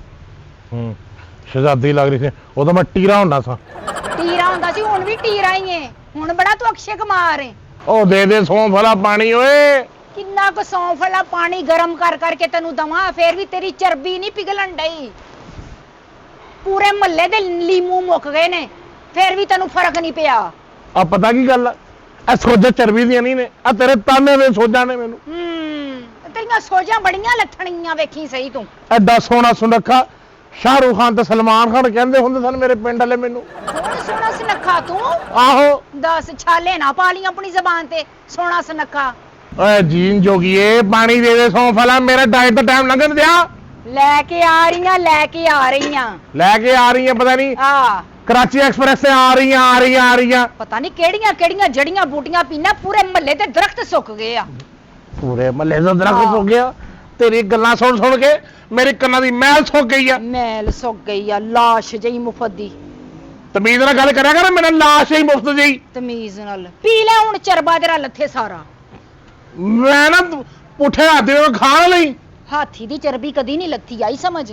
ਸ਼ਹਿਜ਼ਾਦੀ ਲੱਗ ਰਹੀ ਸੀ, ਉਦੋਂ ਮੈਂ ਟੀਰਾ ਹੁੰਦਾ ਸਾਂ। ਟੀਰਾ ਹੁੰਦਾ ਸੀ, ਹੁਣ ਵੀ ਟੀਰਾ ਹੀ ਏ। ਹੁਣ ਬੜਾ ਤੂੰ ਅਕਸ਼ੇ ਕੁਮਾਰ ਏ। ਉਹ ਦੇ ਦੇ ਸੌਂਫ ਵਾਲਾ ਪਾਣੀ ਓਏ। ਕਿੰਨਾ ਕੁ ਸੌਂਫ ਵਾਲਾ ਪਾਣੀ ਗਰਮ ਕਰ ਕਰਕੇ ਤੈਨੂੰ ਦਵਾਂ, ਫੇਰ ਵੀ ਤੇਰੀ ਚਰਬੀ ਨਹੀਂ ਪਿਘਲਣ ਡਈ। ਪੂਰੇ ਮਹੱਲੇ ਦੇ ਲੀਮੂ ਮੁੱਕ ਗਏ ਨੇ, ਫੇਰ ਵੀ ਤੈਨੂੰ ਫਰਕ ਨਹੀਂ ਪਿਆ। ਆ ਪਤਾ ਕੀ ਗੱਲ ਆ? ਇਹ ਸੋਜਾਂ ਚਰਬੀ ਦੀਆਂ ਨਹੀਂ ਨੇ, ਆ ਤੇਰੇ ਤਾਨੇ ਦੇ ਸੋਜਾਂ ਨੇ ਮੈਨੂੰ। ਤੇਰੀਆਂ ਸੋਜਾਂ ਬੜੀਆਂ ਲੱਥਣੀਆਂ, ਵੇਖੀ ਸਹੀ ਤੂੰ। ਐਡਾ ਸੋਹਣਾ ਸੁਨੱਖਾ ਸ਼ਾਹਰੁਖ ਖਾਨ ਤੇ ਸਲਮਾਨ ਖਾਨ ਕਹਿੰਦੇ ਹੁੰਦੇ ਸਨ ਮੇਰੇ ਪਿੰਡ ਵਾਲੇ ਮੈਨੂੰ। ਹੁਣ ਸੋਹਣਾ ਸੁਨੱਖਾ ਤੂੰ? ਆਹੋ। ਦੱਸ ਛਾਲੇ ਨਾ ਪਾ ਲਈ ਆਪਣੀ ਜ਼ਬਾਨ ਤੇ। ਸੋਹਣਾ ਸੁਨੱਖਾ। ਓਏ ਜੀਨ ਜੋਗੀਏ, ਪਾਣੀ ਦੇ ਦੇ ਸੌਂਫ ਵਾਲਾ, ਮੇਰਾ ਡਾਈਟ ਦਾ ਟਾਈਮ ਲੰਘਣ ਦਿਆ। ਲੈ ਕੇ ਆ ਰਹੀਆਂ, ਲੈ ਕੇ ਆ ਰਹੀਆਂ। ਲੈ ਕੇ ਆ ਰਹੀ ਹੈ, ਪਤਾ ਨਹੀਂ ਕਰਾਚੀ ਐਕਸਪ੍ਰੈਸ ਤੇ ਆ ਰਹੀਆਂ। ਪਤਾ ਨਹੀਂ ਕਿਹੜੀਆਂ ਕਿਹੜੀਆਂ ਜੜੀਆਂ ਬੂਟੀਆਂ ਪੀਣਾ, ਪੂਰੇ ਮਹੱਲੇ ਦੇ ਦਰਖਤ ਸੁੱਕ ਗਏ ਆ। ਪੂਰੇ ਮਹੱਲੇ ਦਾ ਦਰਖਤ ਸੁੱਕ ਗਿਆ। ਤੇਰੀ ਗੱਲਾਂ ਸੁਣ ਕੇ ਮੇਰੇ ਕੰਨਾਂ ਦੀ ਮੈਲ ਸੁੱਕ ਗਈ ਆ। ਮੈਲ ਸੁੱਕ ਗਈ ਆ, ਲਾਸ਼ ਜਈ ਮੁਫਤ ਦੀ। ਤਮੀਜ਼ ਨਾਲ ਗੱਲ ਕਰਿਆ ਕਰ, ਮੇਰੇ ਲਾਸ਼ ਹੀ ਮੁਫਤ ਜਈ। ਤਮੀਜ਼ ਨਾਲ ਪੀ ਲੈ ਹੁਣ, ਚਰਬਾ ਤੇਰਾ ਲੱਥੇ ਸਾਰਾ। ਮੈਂ ਨਾ ਪੁੱਠੇ ਹੱਥ ਦੇ ਖਾ ਲਈ। ਹਾਥੀ ਦੀ ਚਰਬੀ ਕਦੀ ਨਹੀਂ ਲੱਥੀ, ਆਈ ਸਮਝ?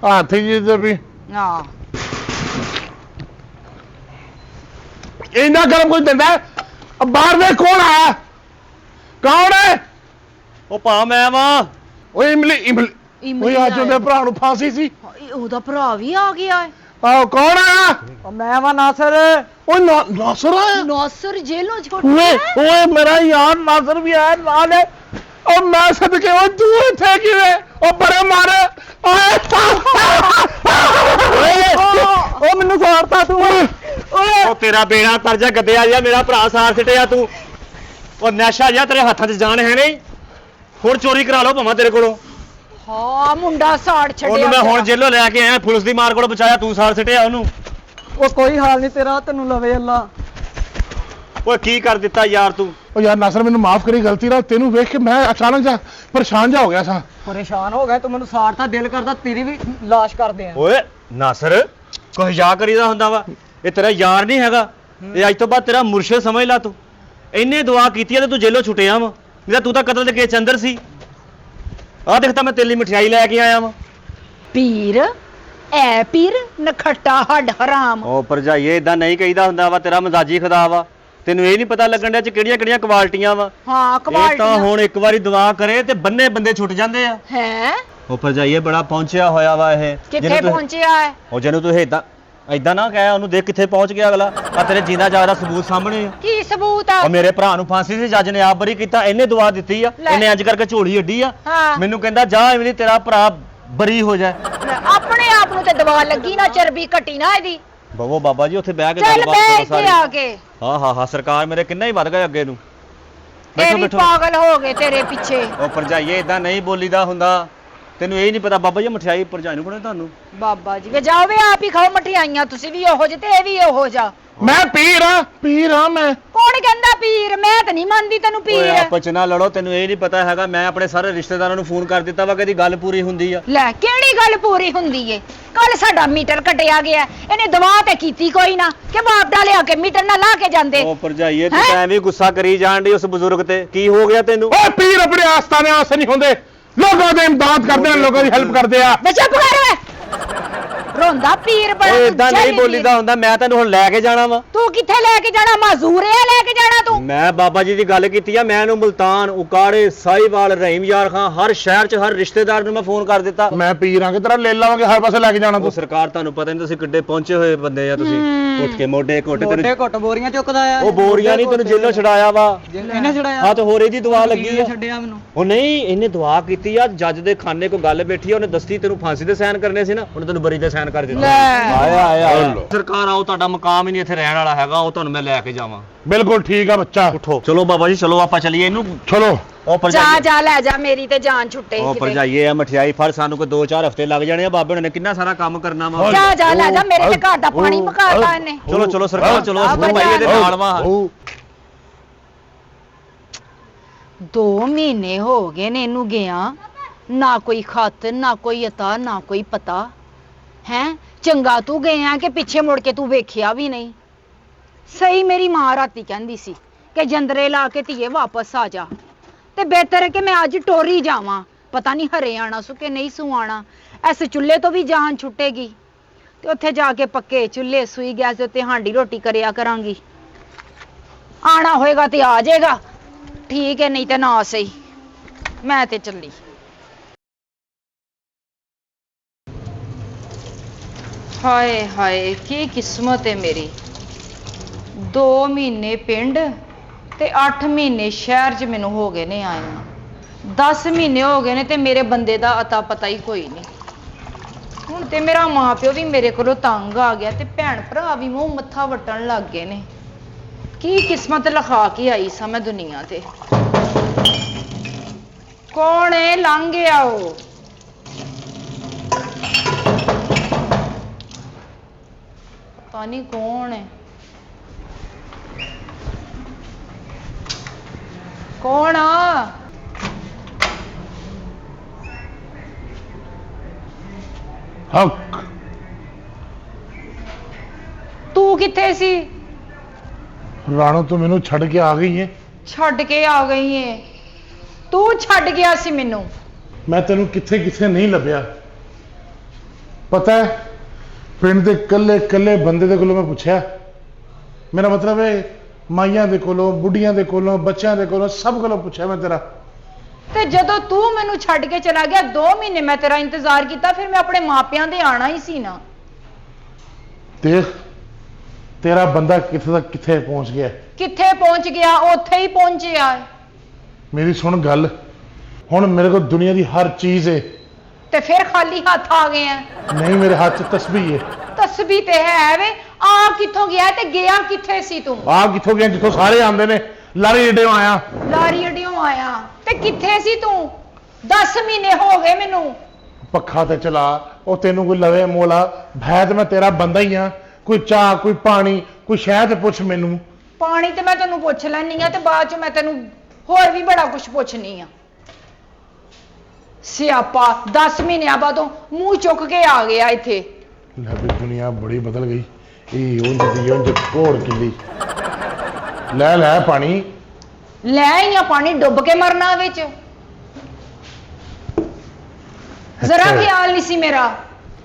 ਹਾਥੀ ਜੀ ਤੇ ਵੀ ਹਾਂ ਇੰਨਾ ਗਰਮ ਕੋਈ ਦਿੰਦਾ? ਬਾਹਰ ਦੇ ਕੌਣ ਆਇਆ? ਕੌਣ ਹੈ? ਉਹ ਭਾ ਮੈਂ ਵਾਂ। ਓਏ ਇਮਲੀ ਓਏ ਅੱਜ ਉਹਦੇ ਭਰਾ ਨੂੰ ਫਾਂਸੀ ਸੀ। ਉਹਦਾ ਭਰਾ ਵੀ ਆ ਗਿਆ ਹੈ। ਆਹ ਕੌਣ ਆਇਆ? ਮੈਂ ਵਾ ਨਾਸਰ। ਓਏ ਨਾਸਰ ਆਇਆ? ਨਾਸਰ ਜੇਲੋਂ ਛੁੱਟ ਓਏ ਗਿਆ। ਓਏ ਮੇਰਾ ਯਾਰ ਨਾਸਰ ਵੀ ਆਇਆ ਨਾਲ। ਉਹ ਮੈਂ ਸਦਕੇ ਉਹ ਤੂੰ ਇੱਥੇ ਕਿਵੇਂ? ਉਹ ਬੜੇ ਮਾਰੇ ਓਏ ਉਹ ਮੈਨੂੰ ਸਾੜਤਾ ਤੂੰ। ਓਏ ਉਹ ਤੇਰਾ ਬੇੜਾ ਕਰ ਜਾ ਗੱਦਿਆ ਜਾ, ਮੇਰਾ ਭਰਾ ਸਾਰ ਸਿੱਟਿਆ ਤੂੰ। ਉਹ ਨਸ਼ਾ ਜਾ ਤੇਰੇ ਹੱਥਾਂ 'ਚ ਜਾਨ ਹੈ ਨਹੀਂ। ਹੁਣ ਚੋਰੀ ਕਰਾ ਲਓ ਭਾਵੇਂ ਤੇਰੇ ਕੋਲੋਂ। ਹਾਂ ਮੁੰਡਾ ਸਾੜ ਛੱਡਿਆ। ਉਹਨੂੰ ਮੈਂ ਹੁਣ ਜੇਲੋਂ ਲੈ ਕੇ ਆਇਆ, ਪੁਲਿਸ ਦੀ ਮਾਰ ਕੋਲੋਂ ਬਚਾਇਆ, ਤੂੰ ਸਾਰ ਸਿੱਟਿਆ ਉਹਨੂੰ। ਉਹ ਕੋਈ ਹਾਲ ਨਹੀਂ ਤੇਰਾ, ਤੈਨੂੰ ਲਵੇ ਅੱਲਾ। ਓਏ ਕੀ ਕਰ ਦਿੱਤਾ ਯਾਰ ਤੂੰ? ਉਹ ਯਾਰ ਨਾਸਰ ਮੈਨੂੰ ਮਾਫ ਕਰੀ, ਗਲਤੀ ਨਾਲ ਤੈਨੂੰ ਵੇਖ ਕੇ ਮੈਂ ਅਚਾਨਕ ਜਾ ਪਰੇਸ਼ਾਨ ਜਾ ਹੋ ਗਿਆ ਸਾਂ। ਪਰੇਸ਼ਾਨ ਹੋ ਗਿਆ ਤੂੰ, ਮੈਨੂੰ ਸਾੜਤਾ। ਦਿਲ ਕਰਦਾ ਤੇਰੀ ਵੀ ਲਾਸ਼ ਕਰਦੇ ਆ। ਓਏ ਨਾਸਰ, ਕੋਈ ਜਾ ਕਰੀਦਾ ਹੁੰਦਾ ਵਾ। ਇਹ ਤੇਰਾ ਯਾਰ ਨਹੀਂ ਹੈਗਾ, ਇਹ ਅੱਜ ਤੋਂ ਬਾਅਦ ਤੇਰਾ ਮੁਰਸ਼ਿਦ ਸਮਝ ਲਾ ਤੂੰ। ਇੰਨੇ ਦੁਆ ਕੀਤੀ ਤੇ ਤੂੰ ਜੇਲੋਂ ਛੁੱਟਿਆ ਵਾ, ਨਹੀਂ ਤਾਂ ਤੂੰ ਤਾਂ ਕਤਲ ਦੇ ਕੇਸ 'ਚ ਅੰਦਰ ਸੀ। ਆਹ ਦੇਖ ਤਾਂ ਮੈਂ ਤੇਲੀ ਮਠਿਆਈ ਲੈ ਕੇ ਆਇਆ ਵਾ। ਪੀਰ ਐ ਪੀਰ ਨਖੱਟਾ ਹੱਡ ਹਰਾਮ। ਉਹ ਭਰਜਾਈਏ ਇਦਾਂ ਨਹੀਂ ਕਹੀਦਾ ਹੁੰਦਾ ਵਾ, ਤੇਰਾ ਮਜ਼ਾਜੀ ਖੁਦਾ ਵਾ। ਤੈਨੂੰ ਇਹ ਨਹੀਂ ਪਤਾ ਲੱਗਣ ਡਿਆ ਚ ਕਿਹੜੀਆਂ ਕਿਹੜੀਆਂ ਕੁਆਲਟੀਆਂ ਵਾ। ਹਾਂ ਇਹ ਤਾਂ ਕਵਾਲਟੀਆਂ ਹੁਣ ਇੱਕ ਵਾਰੀ ਦੁਆ ਕਰੇ ਤੇ ਬੰਨੇ ਬੰਦੇ ਛੁੱਟ ਜਾਂਦੇ ਆ। ਹੈ। ਉਹ ਭਰਜਾਈਏ ਬੜਾ ਪਹੁੰਚਿਆ ਹੋਇਆ ਵਾ ਇਹ। ਕਿੱਥੇ ਪਹੁੰਚਿਆ ਹੈ? ਉਹ ਜਿਹਨੂੰ ਤੂੰ ਇਦਾਂ ਨਾ ਕਹਿ, ਉਹਨੂੰ ਦੇਖ ਕਿੱਥੇ ਪਹੁੰਚ ਗਿਆ ਅਗਲਾ। ਆ ਤੇਰੇ ਜਿੰਦਾ ਜਾਗਦਾ ਸਬੂਤ ਸਾਹਮਣੇ ਆ। ਕੀ ਸਬੂਤ ਆ? ਉਹ ਮੇਰੇ ਭਰਾ ਨੂੰ ਫਾਂਸੀ ਸੀ, ਜੱਜ ਨੇ ਆਪ ਬਰੀ ਕੀਤਾ। ਇਹਨੇ ਦੁਆ ਦਿੱਤੀ ਆ, ਲੈ। ਇਹਨੇ ਇੰਜ ਕਰਕੇ ਝੋਲੀ ਅੱਡੀ ਆ। ਹਾਂ। ਮੈਨੂੰ ਕਹਿੰਦਾ ਜਾ ਇਮਲੀ ਤੇਰਾ ਭਰਾ ਬਰੀ ਹੋ ਜਾਏ। ਲੈ, ਆਪਣੇ ਆਪ ਨੂੰ ਤੇ ਦਵਾ ਲੱਗੀ ਨਾ, ਚਰਬੀ ਘਟੀ ਨਾ ਇਹਦੀ। ਬਵੋ ਬਾਬਾ ਜੀ ਉੱਥੇ ਬਹਿ ਕੇ ਚੱਲ ਗੱਲਬਾਤ ਬੈ ਕਰੋ ਇੱਥੇ ਆ ਸਾਰੀ। ਕੇ। ਹਾਂ ਸਰਕਾਰ ਮੇਰੇ ਕਿੰਨਾ ਹੀ ਵੱਧ ਗਏ ਅੱਗੇ ਨੂੰ। ਇਹ ਬੈਠੋ ਵੀ ਬੈਠੋ। ਪਾਗਲ ਹੋ ਗਏ ਤੇਰੇ ਪਿੱਛੇ। ਉਹ ਭਰਜਾਈਏ ਇਦਾਂ ਨਹੀਂ ਬੋਲੀਦਾ ਹੁੰਦਾ। ਤੈਨੂੰ ਇਹ ਨਹੀਂ ਪਤਾ ਬਾਬਾ ਜੀ ਮਠਿਆਈ ਭਰਜਾਈ ਨੂੰ ਬਣੇ ਤੁਹਾਨੂੰ। ਬਾਬਾ ਜੀ ਵੇ ਜਾਓ ਵੇ, ਆਪ ਹੀ ਖਾਓ ਮਠਿਆਈਆਂ। ਤੁਸੀਂ ਵੀ ਉਹੋ ਜਿਹੇ ਤੇ ਇਹ ਵੀ ਉਹੋ ਜਿਹਾ। ਮੈਂ ਪੀਰ ਆ ਮੈਂ। ਕੌਣ ਕਹਿੰਦਾ ਪੀਰ? ਮੈਂ ਤਾਂ ਨਹੀਂ ਮੰਨਦੀ ਤੈਨੂੰ ਓਏ ਪੀਰ। ਆਪਸ ਚ ਨਾ ਲੜੋ, ਤੈਨੂੰ ਇਹ ਨਹੀਂ ਪਤਾ ਹੈਗਾ। ਮੈਂ ਆਪਣੇ ਸਾਰੇ ਰਿਸ਼ਤੇਦਾਰਾਂ ਨੂੰ ਫੋਨ ਕਰ ਦਿੱਤਾ ਵਾ, ਕਦੀ ਗੱਲ ਪੂਰੀ ਹੁੰਦੀ ਆ। ਲੈ ਕਿਹੜੀ ਗੱਲ ਪੂਰੀ ਹੁੰਦੀ ਏ? ਕੱਲ ਸਾਡਾ ਮੀਟਰ ਕੱਟਿਆ ਗਿਆ, ਇਹਨੇ ਦਵਾ ਤੇ ਕੀਤੀ ਕੋਈ ਨਾ ਕਿ ਬਾਪ ਡਾਲਿਆ ਕੇ ਮੀਟਰ ਨਾ ਲਾ ਕੇ ਜਾਂਦੇ। ਉਹ ਭਰਜਾਈਏ ਤੂੰ ਹੈਂ? ਤਾਂ ਐਵੇਂ ਗੁੱਸਾ ਕਰੀ ਜਾਣ ਡਈ ਉਸ ਬਜ਼ੁਰਗ ਤੇ। ਕੀ ਹੋ ਗਿਆ ਤੈਨੂੰ? ਓਏ ਪੀਰ ਆਪਣੇ ਆਸਤਾਨੇ ਆਸੇ ਨਹੀਂ ਹੁੰਦੇ, ਲੋਕਾਂ ਦੀ ਇਮਦਾਦ ਕਰਦੇ ਆ, ਲੋਕਾਂ ਦੀ ਹੈਲਪ ਕਰਦੇ ਆ। ਵੇ ਚੁੱਪ ਕਰ ਵੇ। ਰੋਂਦਾ ਪੀਰ ਬੜਾ ਓਏ ਤੂੰ ਇਦਾਂ ਨਹੀਂ ਜਲੀ ਬੋਲੀਦਾ ਹੁੰਦਾ। ਮੈਂ ਤੈਨੂੰ ਹੁਣ ਲੈ ਕੇ ਜਾਣਾ ਵਾ। ਤੂੰ ਕਿੱਥੇ ਲੈ ਕੇ ਜਾਣਾ? ਮਾਜ਼ੂਰ ਆ ਲੈ ਕੇ ਜਾਣਾ ਤੂੰ? ਮੈਂ ਬਾਬਾ ਜੀ ਦੀ ਗੱਲ ਕੀਤੀ ਆ। ਮੈਂ ਇਹਨੂੰ ਮੁਲਤਾਨ, ਉਕਾੜੇ, ਸਾਹੀਵਾਲ, ਰਹੀਮ ਯਾਰ ਖਾਂ ਹਰ ਸ਼ਹਿਰ 'ਚ ਹਰ ਰਿਸ਼ਤੇਦਾਰ ਨੂੰ ਮੈਂ ਫੋਨ ਕਰ ਦਿੱਤਾ। ਮੈਂ ਪੀਰ ਆਂਗੇ ਤੇਰਾ ਲੈ ਲਾਵਾਂਗੇ ਹਰ ਪਾਸੇ ਲੈ ਕੇ ਜਾਣਾ ਉਹ ਤੂੰ। ਸਰਕਾਰ ਤੁਹਾਨੂੰ ਪਤਾ ਨਹੀਂ ਤੁਸੀਂ ਕਿੱਡੇ ਪਹੁੰਚੇ ਹੋਏ ਬੰਦੇ ਆ ਤੁਸੀਂ। ਉੱਠ ਕੇ ਮੋਢੇ ਘੁੱਟ ਮੋਢੇ ਘੁੱਟ ਬੋਰੀਆਂ ਚੁੱਕਦਾ ਆ। ਉਹ ਬੋਰੀਆਂ ਨਹੀਂ ਤੈਨੂੰ ਜੇਲੋਂ ਛਡਾਇਆ ਵਾ। ਇਹਨੇ ਛੜਾਇਆ। ਹਾਂ ਤੇ ਹੋਰ ਇਹਦੀ ਦੁਆ ਲੱਗੀ ਆ। ਛੱਡਿਆ ਮੈਨੂੰ। ਉਹ ਨਹੀਂ, ਇਹਨੇ ਦੁਆ ਕੀਤੀ ਆ। ਜੱਜ ਦੇ ਖਾਨੇ ਕੋਈ ਗੱਲ ਬੈਠੀ ਆ, ਉਹਨੇ ਦੱਸੀ ਤੈਨੂੰ ਫਾਂਸੀ ਦੇ ਸਾਈਨ ਕਰਨੇ ਸੀ ਨਾ, ਉਹਨੇ ਤੈਨੂੰ ਬਰੀ ਦੇ ਸਾਈਨ ਕਰ ਦਿੱਤੇ। ਆਇਆ ਸਰਕਾਰ ਆਓ, ਤੁਹਾਡਾ ਮਕਾਮ ਹੀ ਨਹੀਂ ਇੱਥੇ ਰਹਿਣ ਵਾਲਾ ਹੈਗਾ। ਉਹ ਤੁਹਾਨੂੰ ਮੈਂ ਲੈ ਕੇ ਜਾਵਾਂ। ਬਿਲਕੁਲ ਠੀਕ ਆ ਬੱਚਾ। ਉਠੋ ਚਲੋ ਬਾਬਾ ਜੀ, ਚਲੋ ਆਪਾਂ ਚੱਲੀਏ। ਇਹਨੂੰ ਚਲੋ ਉਹ ਪਰ ਜਾ ਜਾ ਲੈ ਜਾ, ਮੇਰੀ ਤੇ ਜਾਨ ਛੁੱਟੇ ਉਹ ਪਰ ਕਿਤੇ। ਜਾਈਏ ਆ ਮਠਿਆਈ ਫੜ, ਸਾਨੂੰ ਕੋਈ 2-4 ਹਫ਼ਤੇ ਲੱਗ ਜਾਣੇ ਆ। ਬਾਬੇ ਨੇ ਕਿੰਨਾ ਸਾਰਾ ਕੰਮ ਕਰਨਾ ਵਾ। ਜਾ ਜਾ ਲੈ ਜਾ, ਮੇਰੇ ਤੇ ਘਰ ਦਾ ਪਾਣੀ ਪਕਾਤਾ ਇਹਨੇ। ਚਲੋ ਚਲੋ ਸਰਕਾਰ, ਚਲੋ ਆ ਅਸੀਂ ਭਾਈ ਇਹਦੇ ਨਾਲ ਵਾ। 2 ਮਹੀਨੇ ਹੋ ਗਏ ਨੇ ਇਹਨੂੰ ਗਿਆ, ਨਾ ਕੋਈ ਖਤ, ਨਾ ਕੋਈ ਅਤਾ, ਨਾ ਕੋਈ ਪਤਾ ਹੈ। ਚੰਗਾ ਤੂੰ ਗਿਆ ਕਿ ਪਿੱਛੇ ਮੁੜ ਕੇ ਤੂੰ ਵੇਖਿਆ ਵੀ ਨਹੀਂ। ਸਹੀ ਮੇਰੀ ਮਾਂ ਰਾਤੀ ਕਹਿੰਦੀ ਸੀ ਕਿ ਜੰਦਰੇ ਲਾ ਕੇ ਧੀਏ ਵਾਪਸ ਆ ਜਾ, ਤੇ ਬਿਹਤਰ ਹੈ ਕਿ ਮੈਂ ਅੱਜ ਟੋਰੀ ਜਾਵਾਂ। ਪਤਾ ਨਹੀਂ ਹਰੇ ਆਣਾ ਸੂ ਕਿ ਨਹੀਂ ਸੁਆਣਾ। ਇਸ ਚੁੱਲ੍ਹੇ ਤੋਂ ਵੀ ਜਾਨ ਛੁੱਟੇਗੀ ਤੇ ਉੱਥੇ ਜਾ ਕੇ ਪੱਕੇ ਚੁੱਲ੍ਹੇ, ਸੂਈ ਗੈਸ ਦੇ ਉੱਤੇ ਹਾਂਡੀ ਰੋਟੀ ਕਰਿਆ ਕਰਾਂਗੀ। ਆਣਾ ਹੋਏਗਾ ਤੇ ਆ ਜਾਏਗਾ, ਠੀਕ ਹੈ, ਨਹੀਂ ਤੇ ਨਾ ਸਹੀ। ਮੈਂ ਤੇ ਚੱਲੀ। ਹਾਏ ਹਾਏ, ਕੀ ਕਿਸਮਤ ਹੈ ਮੇਰੀ। 2 ਮਹੀਨੇ ਪਿੰਡ ਤੇ 8 ਮਹੀਨੇ ਸ਼ਹਿਰ 'ਚ ਮੈਨੂੰ ਹੋ ਗਏ ਨੇ ਆਇਆ। 10 ਮਹੀਨੇ ਹੋ ਗਏ ਨੇ ਤੇ ਮੇਰੇ ਬੰਦੇ ਦਾ ਅਤਾ ਪਤਾ ਹੀ ਕੋਈ ਨਹੀਂ। ਹੁਣ ਤੇ ਮੇਰਾ ਮਾਂ ਪਿਓ ਵੀ ਮੇਰੇ ਕੋਲੋਂ ਤੰਗ ਆ ਗਿਆ ਤੇ ਭੈਣ ਭਰਾ ਵੀ ਮੂੰਹ ਮੱਥਾ ਵੱਟਣ ਲੱਗ ਗਏ ਨੇ। ਕੀ ਕਿਸਮਤ ਲਿਖਾ ਕੇ ਆਈ ਸਾਂ ਮੈਂ ਦੁਨੀਆ ਤੇ। ਕੌਣ ਏ? ਲੰਘ ਗਿਆ ਉਹ। ਪਤਾ ਨਹੀਂ ਕੌਣ ਹੈ। ਕੌਣ ਆ? ਹੱਕ ਤੂੰ ਕਿੱਥੇ ਸੀ? ਰਾਣੋ ਤੂੰ ਮੈਨੂੰ ਛੱਡ ਕੇ ਆ ਗਈ ਏ। ਛੱਡ ਕੇ ਆ ਗਈ ਏ? ਤੂੰ ਛੱਡ ਗਿਆ ਸੀ ਮੈਨੂੰ। ਮੈਂ ਤੈਨੂੰ ਕਿੱਥੇ ਕਿੱਥੇ ਨਹੀਂ ਲੱਭਿਆ। ਪਤਾ ਹੈ, ਪਿੰਡ ਦੇ ਕੱਲੇ ਕੱਲੇ ਬੰਦੇ ਦੇ ਕੋਲੋਂ ਮੈਂ ਪੁੱਛਿਆ। ਮੇਰਾ ਮਤਲਬ ਹੈ ਮਾਈਆਂ ਦੇ ਕੋਲੋਂ, ਬੁੱਢੀਆਂ ਦੇ ਕੋਲੋਂ, ਬੱਚਿਆਂ ਦੇ ਕੋਲੋਂ, ਸਭ ਕੋਲੋਂ ਪੁੱਛਿਆ ਮੈਂ ਤੇਰਾ। ਤੇ ਜਦੋਂ ਤੂੰ ਮੈਨੂੰ ਛੱਡ ਕੇ ਚਲਾ ਗਿਆ, 2 ਮਹੀਨੇ ਮੈਂ ਤੇਰਾ ਇੰਤਜ਼ਾਰ ਕੀਤਾ, ਫਿਰ ਮੈਂ ਆਪਣੇ ਮਾਪਿਆਂ ਦੇ ਆਣਾ ਹੀ ਸੀ ਨਾ। ਦੇਖ ਤੇਰਾ ਬੰਦਾ ਕਿੱਥੇ ਤੱਕ ਕਿੱਥੇ ਪਹੁੰਚ ਗਿਆ। ਕਿੱਥੇ ਪਹੁੰਚ ਗਿਆ? ਉੱਥੇ ਹੀ ਪਹੁੰਚਿਆ। ਮੇਰੀ ਸੁਣ ਗੱਲ, ਹੁਣ ਮੇਰੇ ਕੋਲ ਦੁਨੀਆ ਦੀ ਹਰ ਚੀਜ਼ ਹੈ। ਤੇ ਫਿਰ ਖਾਲੀ ਹੱਥ ਆ ਗਏ ਆ? ਨਹੀਂ, ਮੇਰੇ ਹੱਥ 'ਚ ਤਸਬੀਹ ਹੈ। ਤਸਬੀਹ ਤੇ ਹੈ ਵੇ। ਆ ਕਿੱਥੋਂ ਗਿਆ ਤੇ ਗਿਆ ਕਿੱਥੇ ਸੀ ਤੂੰ? ਆ ਕਿੱਥੋਂ ਗਿਆ? ਜਿੱਥੋਂ ਸਾਰੇ ਆਉਂਦੇ ਨੇ, ਲਾਰੀ ਏਡੇ ਆਇਆ। ਲਾਰੀ ਅੜਿਓਂ ਆਇਆ ਤੇ ਕਿੱਥੇ ਸੀ ਤੂੰ? 10 ਮਹੀਨੇ ਹੋ ਗਏ ਮੈਨੂੰ। ਪੱਖਾ ਤੇ ਚਲਾ, ਉਹ ਤੈਨੂੰ ਕੋਈ ਲਵੇ ਮੋਲਾ ਭੈ ਤੇ ਮੈਂ ਤੇਰਾ ਬੰਦਾ ਹੀ ਆ। ਕੋਈ ਚਾਹ, ਕੋਈ ਪਾਣੀ, ਕੋਈ ਸ਼ਹਿਦ ਤੇ ਪੁੱਛ ਮੈਨੂੰ। ਪਾਣੀ ਤੇ ਮੈਂ ਤੈਨੂੰ ਪੁੱਛ ਲੈਣੀ ਆ ਤੇ ਬਾਅਦ ਚ ਮੈਂ ਤੈਨੂੰ ਹੋਰ ਵੀ ਬੜਾ ਕੁਝ ਪੁੱਛਣੀ ਆ। ਸਿਆਪਾ 10 ਮਹੀਨਿਆਂ ਬਾਅਦੋਂ ਮੂੰਹ ਚੁੱਕ ਕੇ ਆ ਗਿਆ ਇੱਥੇ। ਲੈ ਵੀ ਦੁਨੀਆ ਬੜੀ ਬਦਲ ਗਈ। ਇਹ ਉਂਝ ਦੀ ਉਂਝ ਘੋੜ ਕਿੱਲੀ। ਲੈ ਲੈ ਪਾਣੀ। ਲੈ ਆਈਆਂ ਪਾਣੀ, ਡੁੱਬ ਕੇ ਮਰਨਾ ਵਿੱਚ। ਜ਼ਰਾ ਖਿਆਲ ਨਹੀਂ ਸੀ ਮੇਰਾ।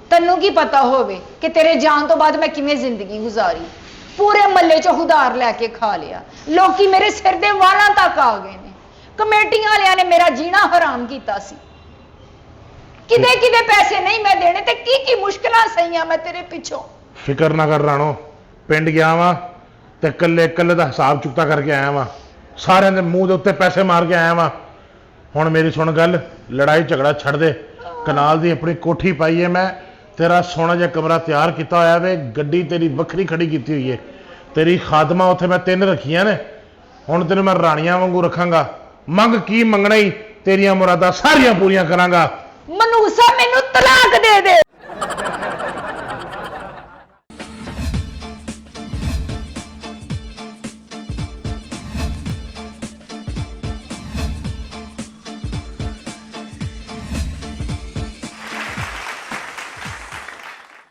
ਤੈਨੂੰ ਕੀ ਪਤਾ ਹੋਵੇ ਕਿ ਤੇਰੇ ਜਾਣ ਤੋਂ ਬਾਅਦ ਮੈਂ ਕਿਵੇਂ ਜ਼ਿੰਦਗੀ ਗੁਜ਼ਾਰੀ। ਪੂਰੇ ਮੱਲੇ ਚੋਂ ਉਧਾਰ ਲੈ ਕੇ ਖਾ ਲਿਆ। ਲੋਕੀ ਮੇਰੇ ਸਿਰ ਦੇ ਵਾਲਾਂ ਤੱਕ ਆ ਗਏ ਨੇ। ਕਮੇਟੀਆਂ ਵਾਲਿਆਂ ਨੇ ਮੇਰਾ ਜੀਣਾ ਹਰਾਮ ਕੀਤਾ ਸੀ। ਕਿਦੇ ਕਿਦੇ ਪੈਸੇ ਨਹੀਂ ਮੈਂ ਦੇਣੇ ਤੇ ਕੀ ਕੀ ਮੁਸ਼ਕਲਾਂ ਸਹੀਆਂ ਮੈਂ ਤੇਰੇ ਪਿੱਛੋਂ। ਫਿਕਰ ਨਾ ਕਰ ਰਾਣੋ, ਪਿੰਡ ਗਿਆ ਵਾਂ ਤੇ ਕੱਲੇ ਕੱਲੇ ਦਾ ਹਿਸਾਬ ਚੁਕਤਾ ਕਰਕੇ ਆਇਆ ਵਾਂ। ਸਾਰਿਆਂ ਦੇ ਮੂੰਹ ਦੇ ਉੱਤੇ ਪੈਸੇ ਮਾਰ ਕੇ ਆਇਆ ਵਾਂ। ਹੁਣ ਮੇਰੀ ਸੁਣ ਗੱਲ, ਲੜਾਈ ਝਗੜਾ ਛੱਡ ਦੇ। ਕਨਾਲ ਦੀ ਆਪਣੀ ਕੋਠੀ ਪਾਈ ਹੈ ਮੈਂ। ਤੇਰਾ ਸੋਹਣਾ ਜਿਹਾ ਕਮਰਾ ਤਿਆਰ ਕੀਤਾ ਹੋਇਆ ਵੇ। ਗੱਡੀ ਤੇਰੀ ਵੱਖਰੀ ਖੜੀ ਕੀਤੀ ਹੋਈ ਹੈ। ਤੇਰੀ ਖਾਦਮਾ ਉੱਥੇ ਮੈਂ 3 ਰੱਖੀਆਂ ਨੇ। ਹੁਣ ਤੈਨੂੰ ਮੈਂ ਰਾਣੀਆਂ ਵਾਂਗੂ ਰੱਖਾਂਗਾ। ਮੰਗ ਕੀ ਮੰਗਣਾ ਹੀ, ਤੇਰੀਆਂ ਮੁਰਾਦਾਂ ਸਾਰੀਆਂ ਪੂਰੀਆਂ ਕਰਾਂਗਾ। ਮਨੂਸਾ, ਮੈਨੂੰ ਤਲਾਕ